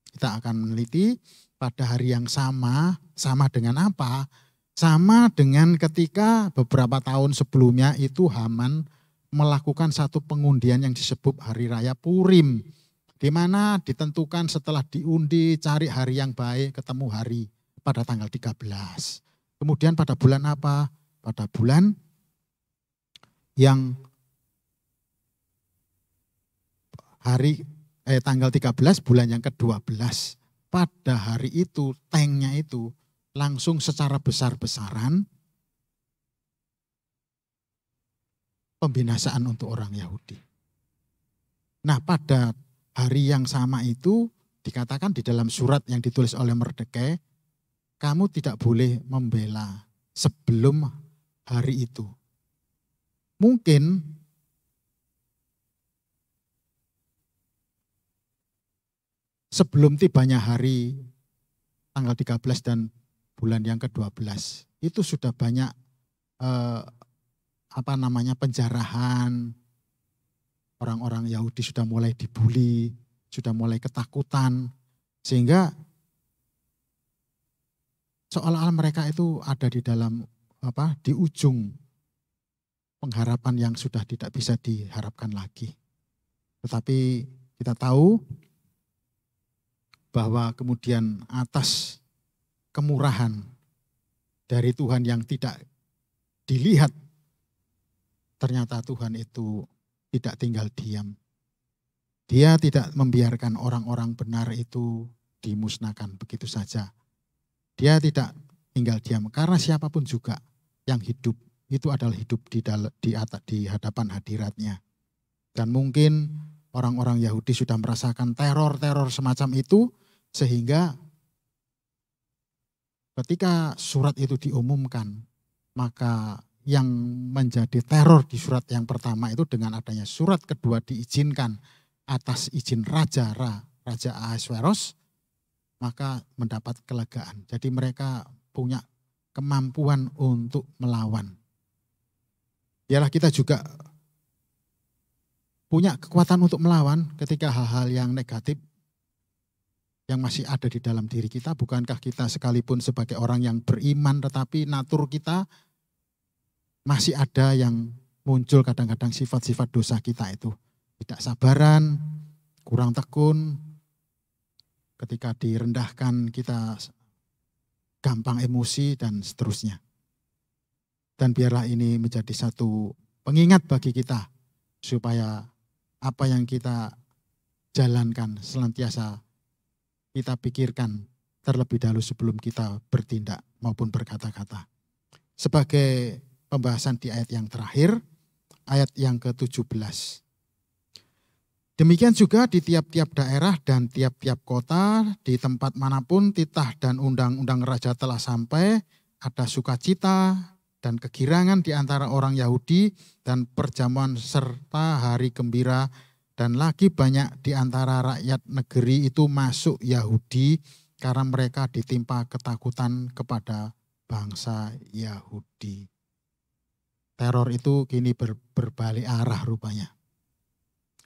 Kita akan meneliti pada hari yang sama dengan apa? Sama dengan ketika beberapa tahun sebelumnya itu Haman melakukan satu pengundian yang disebut Hari Raya Purim. Di mana ditentukan setelah diundi cari hari yang baik ketemu hari pada tanggal 13. Kemudian pada bulan apa? Pada bulan yang tanggal 13 bulan yang ke-12. Pada hari itu tanknya itu langsung secara besar-besaran pembinasaan untuk orang Yahudi. Nah pada hari yang sama itu dikatakan di dalam surat yang ditulis oleh Mordekai, kamu tidak boleh membela sebelum hari itu. Mungkin sebelum tibanya hari tanggal 13 dan bulan yang ke-12 itu sudah banyak penjarahan, orang-orang Yahudi sudah mulai dibully, sudah mulai ketakutan, sehingga seolah-olah mereka itu ada di dalam di ujung pengharapan yang sudah tidak bisa diharapkan lagi. Tetapi kita tahu bahwa kemudian atas kemurahan dari Tuhan yang tidak dilihat, ternyata Tuhan itu tidak tinggal diam. Dia tidak membiarkan orang-orang benar itu dimusnahkan begitu saja. Dia tidak tinggal diam karena siapapun juga yang hidup itu adalah hidup di hadapan hadiratnya. Dan mungkin orang-orang Yahudi sudah merasakan teror-teror semacam itu sehingga ketika surat itu diumumkan maka yang menjadi teror di surat yang pertama itu dengan adanya surat kedua diizinkan atas izin Raja Ahasveros, maka mendapat kelegaan. Jadi mereka punya kemampuan untuk melawan. Biarlah kita juga punya kekuatan untuk melawan ketika hal-hal yang negatif yang masih ada di dalam diri kita. Bukankah kita sekalipun sebagai orang yang beriman tetapi natur kita masih ada yang muncul kadang-kadang sifat-sifat dosa kita itu. Tidak sabaran, kurang tekun, ketika direndahkan kita gampang emosi dan seterusnya. Dan biarlah ini menjadi satu pengingat bagi kita supaya apa yang kita jalankan senantiasa kita pikirkan terlebih dahulu sebelum kita bertindak maupun berkata-kata. Sebagai pembahasan di ayat yang terakhir, ayat yang ke-17. Demikian juga di tiap-tiap daerah dan tiap-tiap kota, di tempat manapun titah dan undang-undang raja telah sampai, ada sukacita dan kegirangan di antara orang Yahudi dan perjamuan serta hari gembira, dan lagi banyak di antara rakyat negeri itu masuk Yahudi karena mereka ditimpa ketakutan kepada bangsa Yahudi. Teror itu kini berbalik arah rupanya.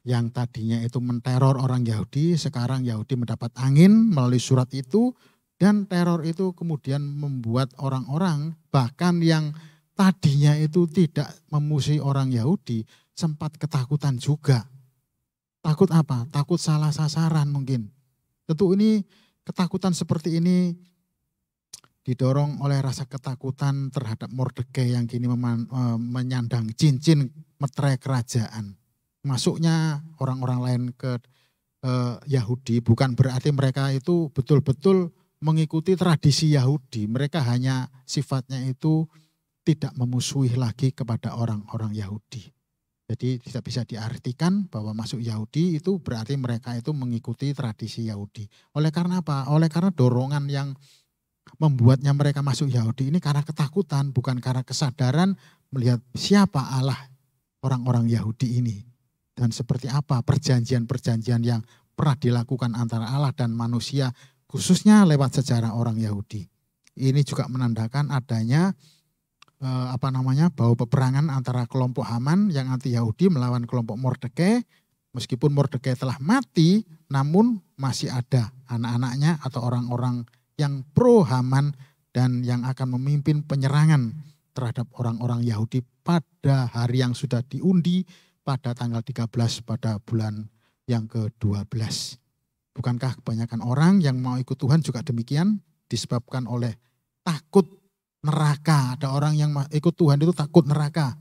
Yang tadinya itu menteror orang Yahudi, sekarang Yahudi mendapat angin melalui surat itu, dan teror itu kemudian membuat orang-orang bahkan yang tadinya itu tidak memusuhi orang Yahudi sempat ketakutan juga. Takut apa? Takut salah sasaran mungkin. Tentu ini ketakutan seperti ini didorong oleh rasa ketakutan terhadap Mordekai yang kini menyandang cincin meterai kerajaan. Masuknya orang-orang lain ke Yahudi bukan berarti mereka itu betul-betul mengikuti tradisi Yahudi. Mereka hanya sifatnya itu tidak memusuhi lagi kepada orang-orang Yahudi. Jadi tidak bisa diartikan bahwa masuk Yahudi itu berarti mereka itu mengikuti tradisi Yahudi. Oleh karena apa? Oleh karena dorongan yang membuatnya mereka masuk Yahudi ini karena ketakutan, bukan karena kesadaran melihat siapa Allah orang-orang Yahudi ini. Dan seperti apa perjanjian-perjanjian yang pernah dilakukan antara Allah dan manusia, khususnya lewat sejarah orang Yahudi. Ini juga menandakan adanya bahwa peperangan antara kelompok Haman yang anti Yahudi melawan kelompok Mordekai. Meskipun Mordekai telah mati, namun masih ada anak-anaknya atau orang-orang yang pro Haman dan yang akan memimpin penyerangan terhadap orang-orang Yahudi pada hari yang sudah diundi pada tanggal 13 pada bulan yang ke-12. Bukankah kebanyakan orang yang mau ikut Tuhan juga demikian disebabkan oleh takut neraka? Ada orang yang ikut Tuhan itu takut neraka.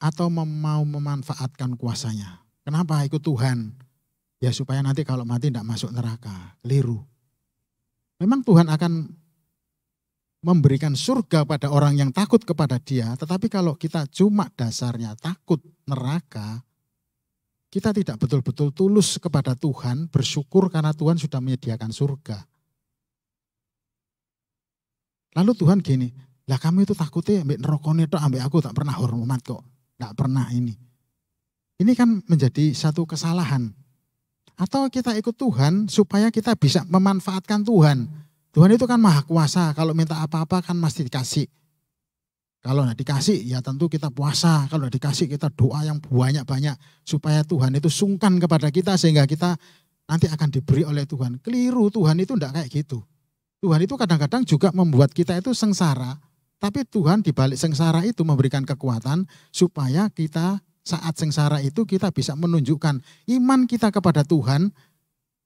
Atau mau memanfaatkan kuasanya. Kenapa ikut Tuhan? Ya supaya nanti kalau mati tidak masuk neraka. Keliru. Memang Tuhan akan memberikan surga pada orang yang takut kepada Dia. Tetapi kalau kita cuma dasarnya takut neraka, kita tidak betul-betul tulus kepada Tuhan, bersyukur karena Tuhan sudah menyediakan surga. Lalu Tuhan gini, lah kamu itu takutnya ambek nerokone tok, ambek aku tak pernah hormat kok. Tidak pernah ini. Ini kan menjadi satu kesalahan. Atau kita ikut Tuhan supaya kita bisa memanfaatkan Tuhan. Tuhan itu kan maha kuasa, kalau minta apa-apa kan mesti dikasih. Kalau tidak dikasih ya tentu kita puasa, kalau tidak dikasih kita doa yang banyak-banyak. Supaya Tuhan itu sungkan kepada kita sehingga kita nanti akan diberi oleh Tuhan. Keliru, Tuhan itu tidak kayak gitu. Tuhan itu kadang-kadang juga membuat kita itu sengsara, tapi Tuhan di balik sengsara itu memberikan kekuatan supaya kita saat sengsara itu kita bisa menunjukkan iman kita kepada Tuhan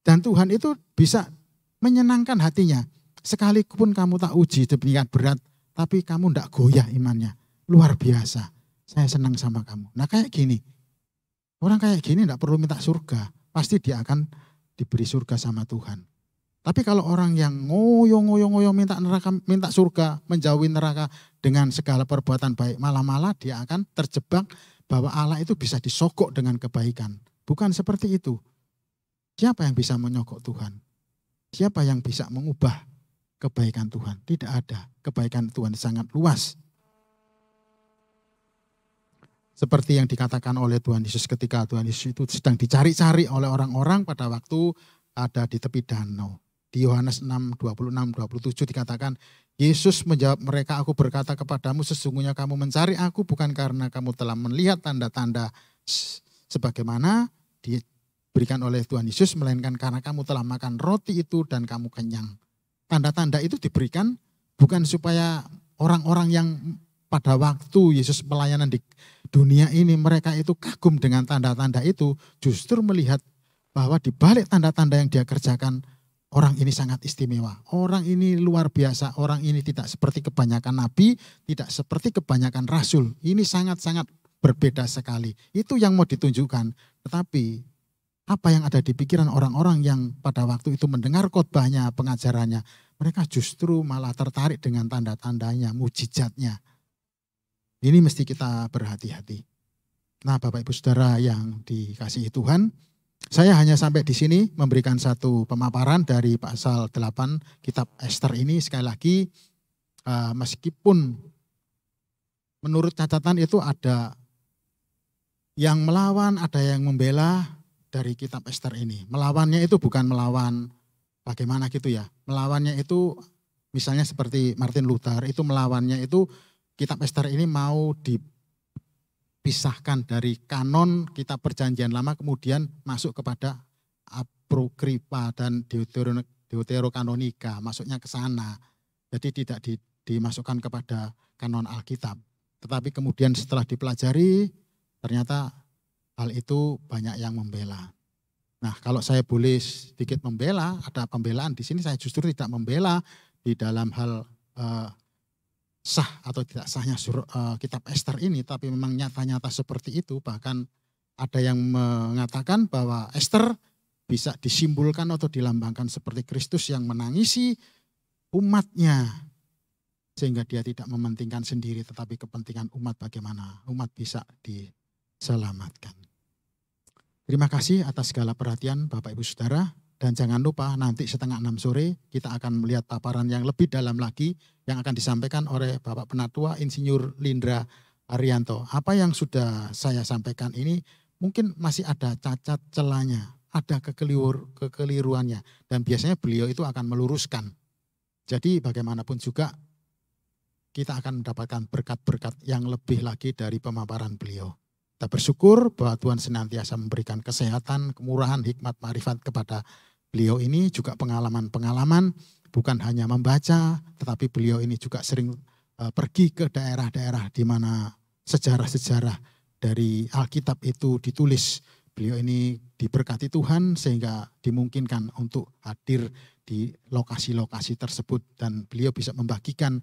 dan Tuhan itu bisa menyenangkan hatinya. Sekalipun kamu tak uji demikian berat, tapi kamu tidak goyah imannya. Luar biasa, saya senang sama kamu. Nah kayak gini, orang kayak gini tidak perlu minta surga, pasti dia akan diberi surga sama Tuhan. Tapi kalau orang yang ngoyo minta neraka, minta surga, menjauhi neraka dengan segala perbuatan baik, malah dia akan terjebak bahwa Allah itu bisa disogok dengan kebaikan. Bukan seperti itu. Siapa yang bisa menyogok Tuhan? Siapa yang bisa mengubah kebaikan Tuhan. Tidak ada. Kebaikan Tuhan sangat luas. Seperti yang dikatakan oleh Tuhan Yesus ketika Tuhan Yesus itu sedang dicari-cari oleh orang-orang pada waktu ada di tepi danau. Di Yohanes 6, 26, 27 dikatakan, Yesus menjawab mereka, aku berkata kepadamu sesungguhnya kamu mencari aku bukan karena kamu telah melihat tanda-tanda sebagaimana diberikan oleh Tuhan Yesus, melainkan karena kamu telah makan roti itu dan kamu kenyang. Tanda-tanda itu diberikan bukan supaya orang-orang yang pada waktu Yesus pelayanan di dunia ini mereka itu kagum dengan tanda-tanda itu, justru melihat bahwa di balik tanda-tanda yang dia kerjakan, orang ini sangat istimewa, orang ini luar biasa, orang ini tidak seperti kebanyakan nabi, tidak seperti kebanyakan rasul. Ini sangat-sangat berbeda sekali. Itu yang mau ditunjukkan. Tetapi apa yang ada di pikiran orang-orang yang pada waktu itu mendengar khotbahnya, pengajarannya, mereka justru malah tertarik dengan tanda-tandanya, mujizatnya. Ini mesti kita berhati-hati. Nah, Bapak Ibu Saudara yang dikasihi Tuhan, saya hanya sampai di sini memberikan satu pemaparan dari pasal 8 kitab Ester ini. Sekali lagi, meskipun menurut catatan itu ada yang melawan, ada yang membela dari kitab Ester ini. Melawannya itu bukan melawan bagaimana gitu ya. Melawannya itu misalnya seperti Martin Luther, itu melawannya itu kitab Ester ini mau dipisahkan dari kanon kitab perjanjian lama kemudian masuk kepada Apokrifa dan Deuterokanonika, masuknya ke sana. Jadi tidak dimasukkan kepada kanon Alkitab. Tetapi kemudian setelah dipelajari ternyata hal itu banyak yang membela. Nah, kalau saya boleh sedikit membela, ada pembelaan di sini, saya justru tidak membela di dalam hal sah atau tidak sahnya kitab Ester ini, tapi memang nyata-nyata seperti itu. Bahkan ada yang mengatakan bahwa Ester bisa disimbolkan atau dilambangkan seperti Kristus yang menangisi umatnya, sehingga dia tidak mementingkan sendiri tetapi kepentingan umat, bagaimana umat bisa diselamatkan. Terima kasih atas segala perhatian Bapak Ibu Saudara. Dan jangan lupa nanti 5:30 sore kita akan melihat paparan yang lebih dalam lagi yang akan disampaikan oleh Bapak Penatua Insinyur Lindra Arianto. Apa yang sudah saya sampaikan ini mungkin masih ada cacat celahnya, ada kekeliruannya. Dan biasanya beliau itu akan meluruskan. Jadi bagaimanapun juga kita akan mendapatkan berkat-berkat yang lebih lagi dari pemaparan beliau. Kita bersyukur bahwa Tuhan senantiasa memberikan kesehatan, kemurahan, hikmat, marifat kepada beliau ini, juga pengalaman-pengalaman, bukan hanya membaca, tetapi beliau ini juga sering pergi ke daerah-daerah di mana sejarah-sejarah dari Alkitab itu ditulis. Beliau ini diberkati Tuhan sehingga dimungkinkan untuk hadir di lokasi-lokasi tersebut dan beliau bisa membagikan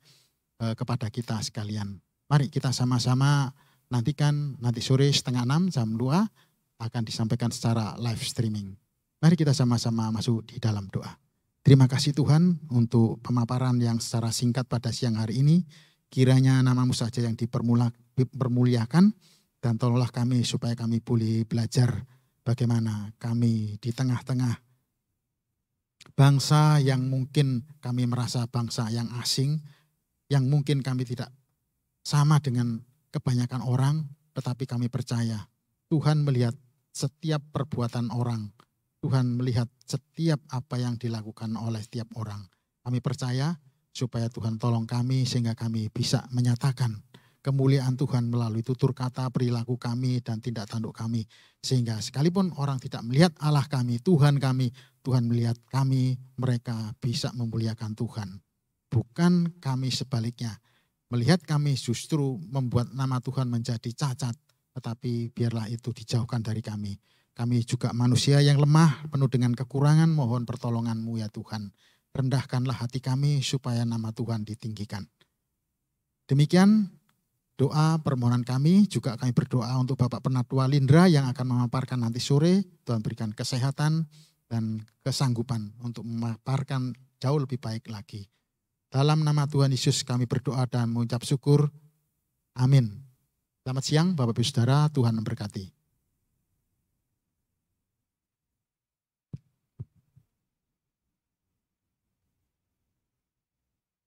kepada kita sekalian. Mari kita sama-sama nantikan nanti sore 5:30 jam 2 akan disampaikan secara live streaming. Mari kita sama-sama masuk di dalam doa. Terima kasih Tuhan untuk pemaparan yang secara singkat pada siang hari ini. Kiranya nama-Mu saja yang dipermuliakan dan tolonglah kami supaya kami boleh belajar bagaimana kami di tengah-tengah bangsa yang mungkin kami merasa bangsa yang asing, yang mungkin kami tidak sama dengan kebanyakan orang, tetapi kami percaya Tuhan melihat setiap perbuatan orang. Tuhan melihat setiap apa yang dilakukan oleh setiap orang. Kami percaya supaya Tuhan tolong kami sehingga kami bisa menyatakan kemuliaan Tuhan melalui tutur kata, perilaku kami dan tindak tanduk kami. Sehingga sekalipun orang tidak melihat Allah kami, Tuhan melihat kami, mereka bisa memuliakan Tuhan. Bukan kami sebaliknya. Melihat kami justru membuat nama Tuhan menjadi cacat, tetapi biarlah itu dijauhkan dari kami. Kami juga manusia yang lemah, penuh dengan kekurangan, mohon pertolongan-Mu ya Tuhan. Rendahkanlah hati kami supaya nama Tuhan ditinggikan. Demikian doa permohonan kami, juga kami berdoa untuk Bapak Penatua Lindra yang akan memaparkan nanti sore. Tuhan berikan kesehatan dan kesanggupan untuk memaparkan jauh lebih baik lagi. Dalam nama Tuhan Yesus kami berdoa dan mengucap syukur. Amin. Selamat siang Bapak Ibu Saudara, Tuhan memberkati.